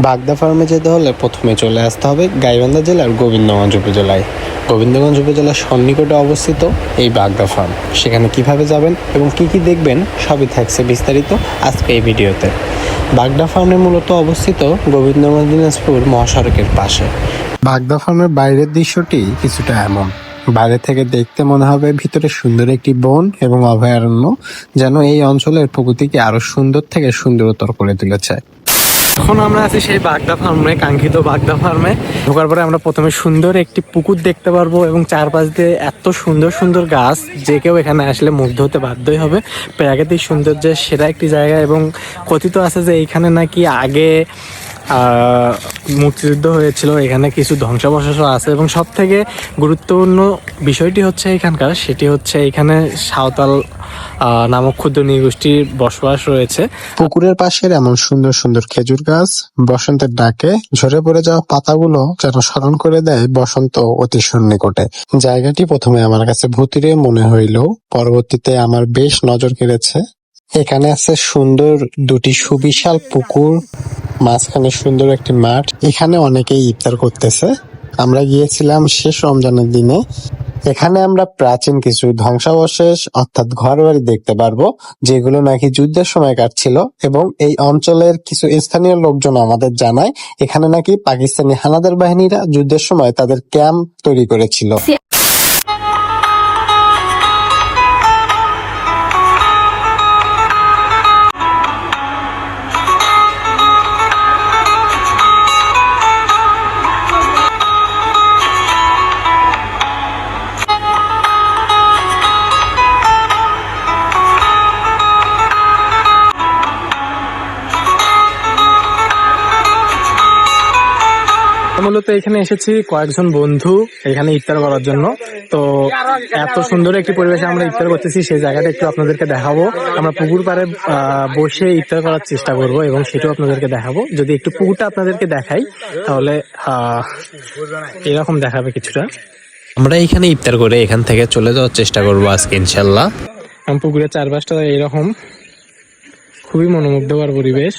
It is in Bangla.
বাগদা ফার্মে যেতে হলে প্রথমে চলে আসতে হবে গাইবান্ধা জেলার গোবিন্দগঞ্জ উপজেলায়। গোবিন্দগঞ্জ উপজেলার সন্নিকটে অবস্থিত এই বাগদা ফার্ম। সেখানে কিভাবে যাবেন এবং কি কি দেখবেন সবই থাকছে বিস্তারিত আজকে এই ভিডিওতে। বাগদা ফার্মে মূলত অবস্থিত গোবিন্দগঞ্জ দিনাজপুর মহাসড়কের পাশে। বাগদা ফার্মের বাইরের দৃশ্যটি কিছুটা এমন। বাইরে থেকে দেখতে মনে হবে ভিতরে সুন্দর একটি বন এবং অভয়ারণ্য, যেন এই অঞ্চলের প্রকৃতিকে আরো সুন্দর থেকে সুন্দরতর করে তুলেছে। এখন আমরা আছি সেই বাগদা ফার্মে, কাঙ্ক্ষিত বাগদা ফার্মে। ঢোকার পরে আমরা প্রথমে সুন্দর একটি পুকুর দেখতে পারবো এবং চারপাশ দিয়ে এত সুন্দর সুন্দর গাছ, যে কেউ এখানে আসলে মুগ্ধ হতে বাধ্যই হবে। প্রাকৃতিক সৌন্দর্যের সেরা একটি জায়গা এবং কথিত আছে যে এইখানে নাকি আগে মুক্তিযুদ্ধ হয়েছিল, এখানে কিছু ধ্বংসাবশেষও আছে এবং সব থেকে গুরুত্বপূর্ণ বিষয়টি হচ্ছে এখানকার, সেটি হচ্ছে এখানে সাঁওতাল নামক ক্ষুদ্র নৃগোষ্ঠীর বসবাস রয়েছে। পুকুরের পাশের এমন সুন্দর সুন্দর খেজুর গাছ বসন্তের ডাকে ঝরে পড়ে যাওয়া পাতাগুলো যেন স্মরণ করে দেয় বসন্ত অতি সন্নিকটে। জায়গাটি প্রথমে আমার কাছে ভুতুড়ে মনে হইলেও পরবর্তীতে আমার বেশ নজর কেড়েছে। এখানে আছে সুন্দর দুটি সুবিশাল পুকুর, মাঝখানে সুন্দর একটি মাঠ। এখানে অনেকেই ইফতার করতেছে। আমরা গিয়েছিলাম শেষ রমজানের দিনে। এখানে আমরা প্রাচীন কিছু ধ্বংসাবশেষ অর্থাৎ ঘরবাড়ি দেখতে পারবো, যেগুলো নাকি যুদ্ধের সময় কাটছিল। এবং এই অঞ্চলের কিছু স্থানীয় লোকজন আমাদের জানায় এখানে নাকি পাকিস্তানি হানাদার বাহিনীরা যুদ্ধের সময় তাদের ক্যাম্প তৈরি করেছিল। মূলত এখানে এসেছি কয়েকজন বন্ধু এখানে ইফতার করার জন্য। তো এত সুন্দর একটি পরিবেশে আমরা ইফতার করতেছি, সেই জায়গাটা একটু আপনাদেরকে দেখাবো। আমরা পুকুর পাড়ে বসে ইফতার করার চেষ্টা করব এবং সেটাও আপনাদেরকে দেখাবো। যদি একটু পুকুরটা আপনাদেরকে দেখাই তাহলে এরকম দেখাবে কিছুটা। আমরা এখানে ইফতার করে এখান থেকে চলে যাওয়ার চেষ্টা করবো আজকে ইনশাল্লাহ। পুকুরের চারপাশটা এরকম খুবই মনোমুগ্ধকর পরিবেশ।